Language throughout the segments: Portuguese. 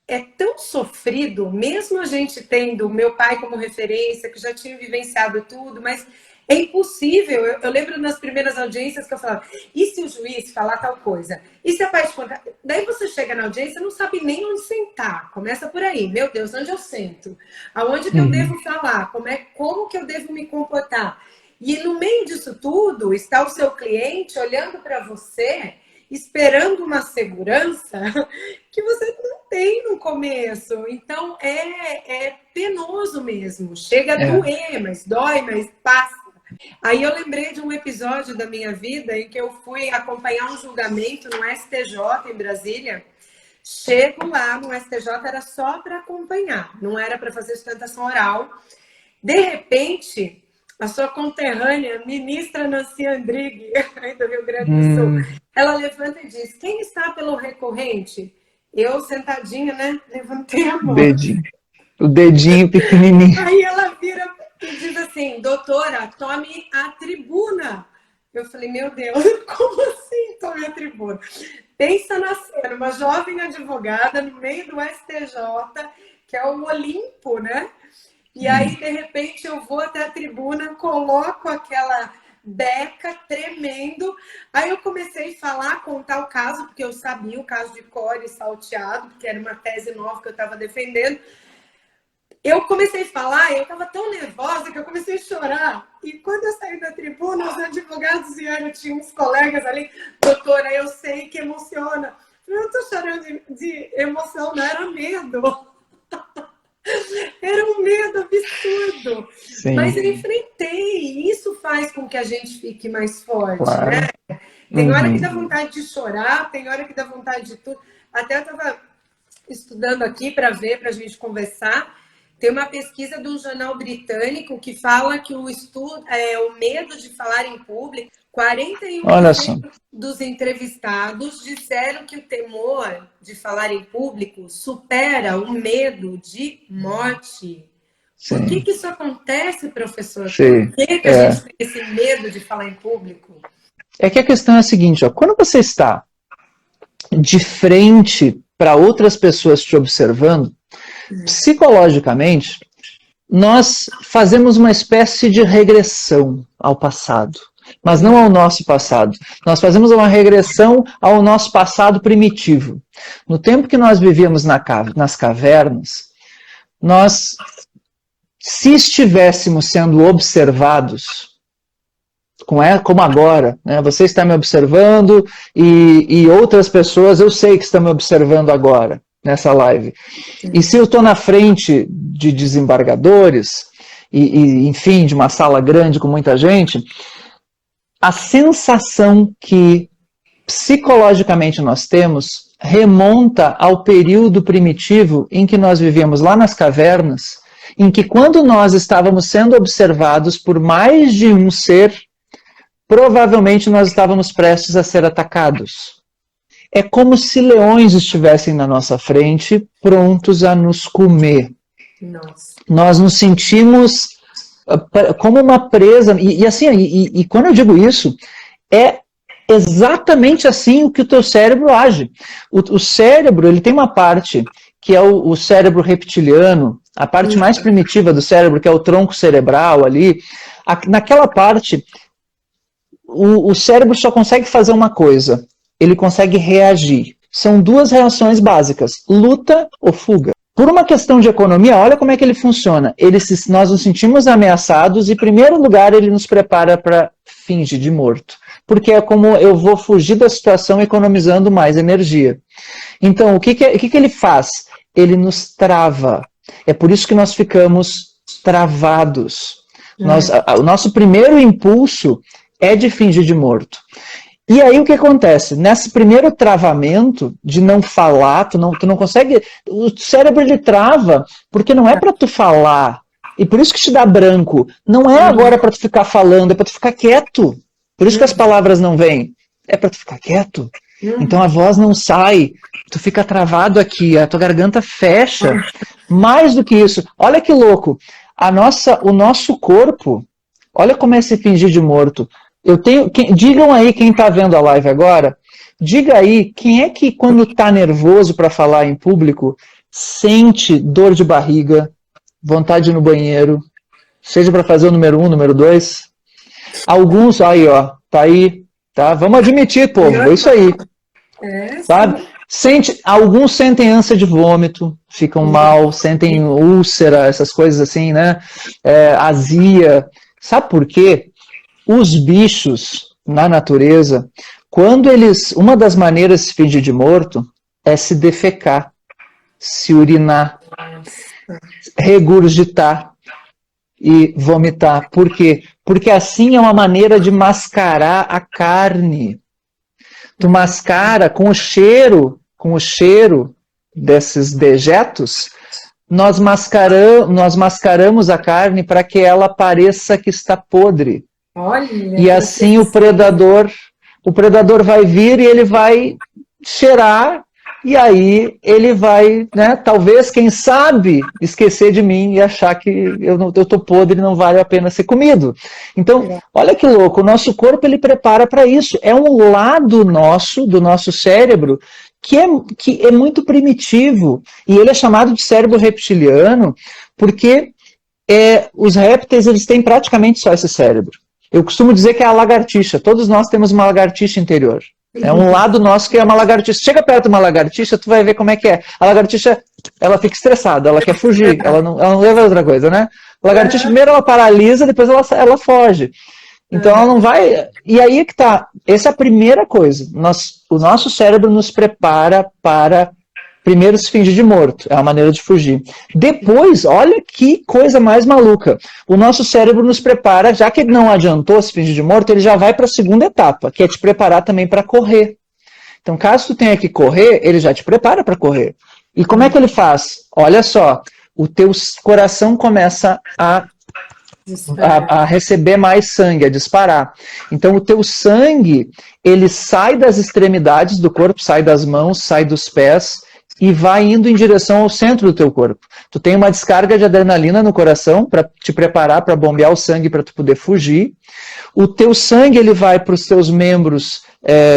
é tão sofrido, mesmo a gente tendo meu pai como referência, que já tinha vivenciado tudo, mas é impossível. Eu lembro nas primeiras audiências que eu falava, e se o juiz falar tal coisa? E se a parte contar? Daí você chega na audiência e não sabe nem onde sentar. Começa por aí. Meu Deus, onde eu sento? Aonde que eu devo falar? Como que eu devo me comportar? E no meio disso tudo, está o seu cliente olhando para você, esperando uma segurança que você não tem no começo. Então, é penoso mesmo. Chega a doer, mas dói, mas passa. Aí eu lembrei de um episódio da minha vida em que eu fui acompanhar um julgamento no STJ em Brasília. Chego lá no STJ, era só para acompanhar, não era para fazer sustentação oral. De repente, a sua conterrânea, ministra Nancy Andrighi, do Rio Grande do Sul, ela levanta e diz, quem está pelo recorrente? Eu, sentadinha, né? Levantei a mão. O dedinho pequenininho. Aí ela vira e diz assim, doutora, tome a tribuna. Eu falei, meu Deus, como assim tome a tribuna? Pensa na cena, uma jovem advogada no meio do STJ, que é o Olimpo, né? E aí, de repente, eu vou até a tribuna, coloco aquela beca tremendo. Aí eu comecei a falar, contar o caso, porque eu sabia o caso de cor e salteado, porque era uma tese nova que eu estava defendendo. Eu comecei a falar, eu estava tão nervosa que eu comecei a chorar. E quando eu saí da tribuna, os advogados vieram, tinha uns colegas ali, doutora, eu sei que emociona. Eu não estou chorando de emoção, não, era medo. Era um medo absurdo. Sim. Mas eu enfrentei, e isso faz com que a gente fique mais forte, claro, né? Tem hora que dá vontade de chorar, tem hora que dá vontade de tudo. Até eu estava estudando aqui para ver, para a gente conversar. Tem uma pesquisa de um jornal britânico que fala que o medo de falar em público, 41% dos entrevistados disseram que o temor de falar em público supera o medo de morte. Sim. Por que isso acontece, professor? Sim. Por que a gente tem esse medo de falar em público? É que a questão é a seguinte, quando você está de frente para outras pessoas te observando, psicologicamente, nós fazemos uma espécie de regressão ao passado, mas não ao nosso passado. Nós fazemos uma regressão ao nosso passado primitivo. No tempo que nós vivíamos nas cavernas, nós, se estivéssemos sendo observados, como agora, né? Você está me observando e outras pessoas eu sei que estão me observando agora, nessa live. E se eu estou na frente de desembargadores, enfim, de uma sala grande com muita gente, a sensação que psicologicamente nós temos remonta ao período primitivo em que nós vivíamos lá nas cavernas, em que quando nós estávamos sendo observados por mais de um ser, provavelmente nós estávamos prestes a ser atacados. É como se leões estivessem na nossa frente, prontos a nos comer. Nossa. Nós nos sentimos como uma presa. E quando eu digo isso, é exatamente assim o que o teu cérebro age. O cérebro, ele tem uma parte que é o cérebro reptiliano, a parte mais primitiva do cérebro, que é o tronco cerebral ali. Naquela parte, o cérebro só consegue fazer uma coisa. Ele consegue reagir. São duas reações básicas, luta ou fuga. Por uma questão de economia, olha como é que ele funciona. Nós nos sentimos ameaçados e, em primeiro lugar, ele nos prepara para fingir de morto. Porque é como eu vou fugir da situação economizando mais energia. Então, o que ele faz? Ele nos trava. É por isso que nós ficamos travados. O nosso primeiro impulso é de fingir de morto. E aí o que acontece? Nesse primeiro travamento de não falar, tu não consegue, o cérebro ele trava, porque não é para tu falar, e por isso que te dá branco, não é agora para tu ficar falando, é para tu ficar quieto, por isso que as palavras não vêm, é para tu ficar quieto, então a voz não sai, tu fica travado aqui, a tua garganta fecha, mais do que isso, olha que louco, o nosso corpo, olha como é se fingir de morto. Digam aí quem está vendo a live agora, diga aí quem é que quando está nervoso para falar em público sente dor de barriga, vontade de ir no banheiro, seja para fazer o número 1, número 2. Alguns, aí ó, tá aí, tá? Vamos admitir, povo, é isso aí. Sabe? Alguns sentem ânsia de vômito, ficam mal, sentem úlcera, essas coisas assim, né? Azia. Sabe por quê? Os bichos na natureza, uma das maneiras de se fingir de morto é se defecar, se urinar, regurgitar e vomitar. Por quê? Porque assim é uma maneira de mascarar a carne. Tu mascara com o cheiro desses dejetos, nós mascaramos a carne para que ela pareça que está podre. Olha, e assim o predador vai vir e ele vai cheirar, e aí ele vai, né, talvez, quem sabe, esquecer de mim e achar que eu estou podre e não vale a pena ser comido. Então, olha que louco, o nosso corpo ele prepara para isso. É um lado do nosso cérebro, que é muito primitivo, e ele é chamado de cérebro reptiliano, porque os répteis eles têm praticamente só esse cérebro. Eu costumo dizer que é a lagartixa, todos nós temos uma lagartixa interior. É um lado nosso que é uma lagartixa. Chega perto de uma lagartixa, tu vai ver como é que é. A lagartixa, ela fica estressada, ela quer fugir, ela não leva outra coisa, né? A lagartixa, primeiro ela paralisa, depois ela foge. Então ela não vai... E aí é que tá. Essa é a primeira coisa. O nosso cérebro nos prepara para primeiro se fingir de morto. É uma maneira de fugir. Depois, olha que coisa mais maluca. O nosso cérebro nos prepara, já que ele não adiantou se fingir de morto, ele já vai para a segunda etapa, que é te preparar também para correr. Então, caso tu tenha que correr, ele já te prepara para correr. E como é que ele faz? Olha só, o teu coração começa a receber mais sangue, a disparar. Então o teu sangue, ele sai das extremidades do corpo, sai das mãos, sai dos pés e vai indo em direção ao centro do teu corpo. Tu tem uma descarga de adrenalina no coração para te preparar para bombear o sangue para tu poder fugir. O teu sangue ele vai para os teus membros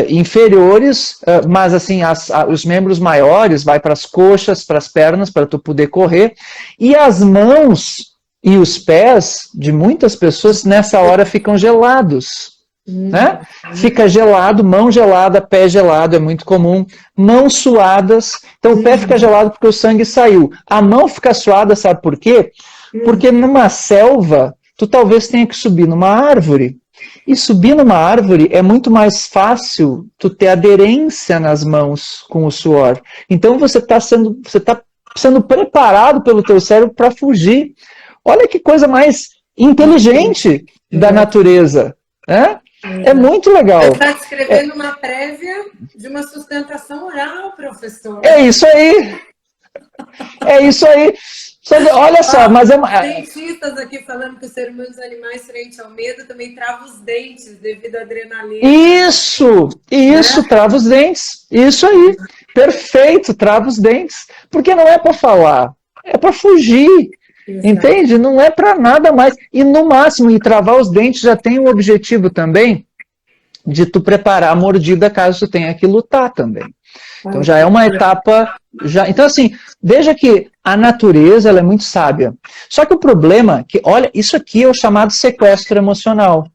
inferiores, mas assim os membros maiores vai para as coxas, para as pernas, para tu poder correr. E as mãos e os pés de muitas pessoas nessa hora ficam gelados. Né? Fica gelado, mão gelada, pé gelado, é muito comum. Mãos suadas. Então o pé fica gelado porque o sangue saiu. A mão fica suada, sabe por quê? Porque numa selva, tu talvez tenha que subir numa árvore. E subir numa árvore é muito mais fácil tu ter aderência nas mãos com o suor. Então você está sendo preparado pelo teu cérebro para fugir. Olha que coisa mais inteligente da natureza, né? É muito legal. Você está descrevendo uma prévia de uma sustentação oral, professor. É isso aí. É isso aí. Olha só, mas cientistas aqui falando que o ser humano e os animais frente ao medo também trava os dentes devido à adrenalina. Isso, trava os dentes. Isso aí. Perfeito, trava os dentes. Porque não é para falar, é para fugir. Exato. Entende? Não é para nada mais. E no máximo, e travar os dentes já tem o objetivo também de tu preparar a mordida caso tu tenha que lutar também. Então já é uma etapa... Então assim, veja que a natureza ela é muito sábia. Só que o problema é que, olha, isso aqui é o chamado sequestro emocional.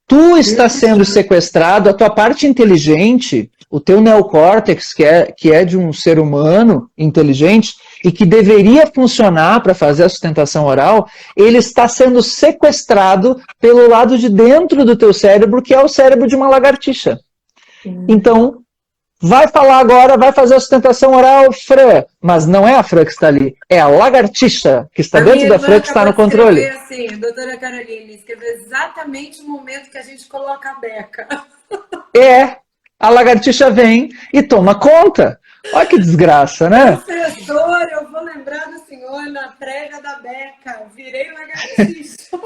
Tu está sendo sequestrado, a tua parte inteligente, o teu neocórtex, que é de um ser humano inteligente, e que deveria funcionar para fazer a sustentação oral, ele está sendo sequestrado pelo lado de dentro do teu cérebro, que é o cérebro de uma lagartixa. Então, vai falar agora, vai fazer a sustentação oral, Fran, mas não é a Fran que está ali, é a lagartixa que está dentro da Fran que está no controle. Assim, doutora Caroline, escreveu exatamente o momento que a gente coloca a beca. A lagartixa vem e toma conta. Olha que desgraça, né? Professor, eu vou lembrar do senhor na prévia da beca. Virei lagartixa.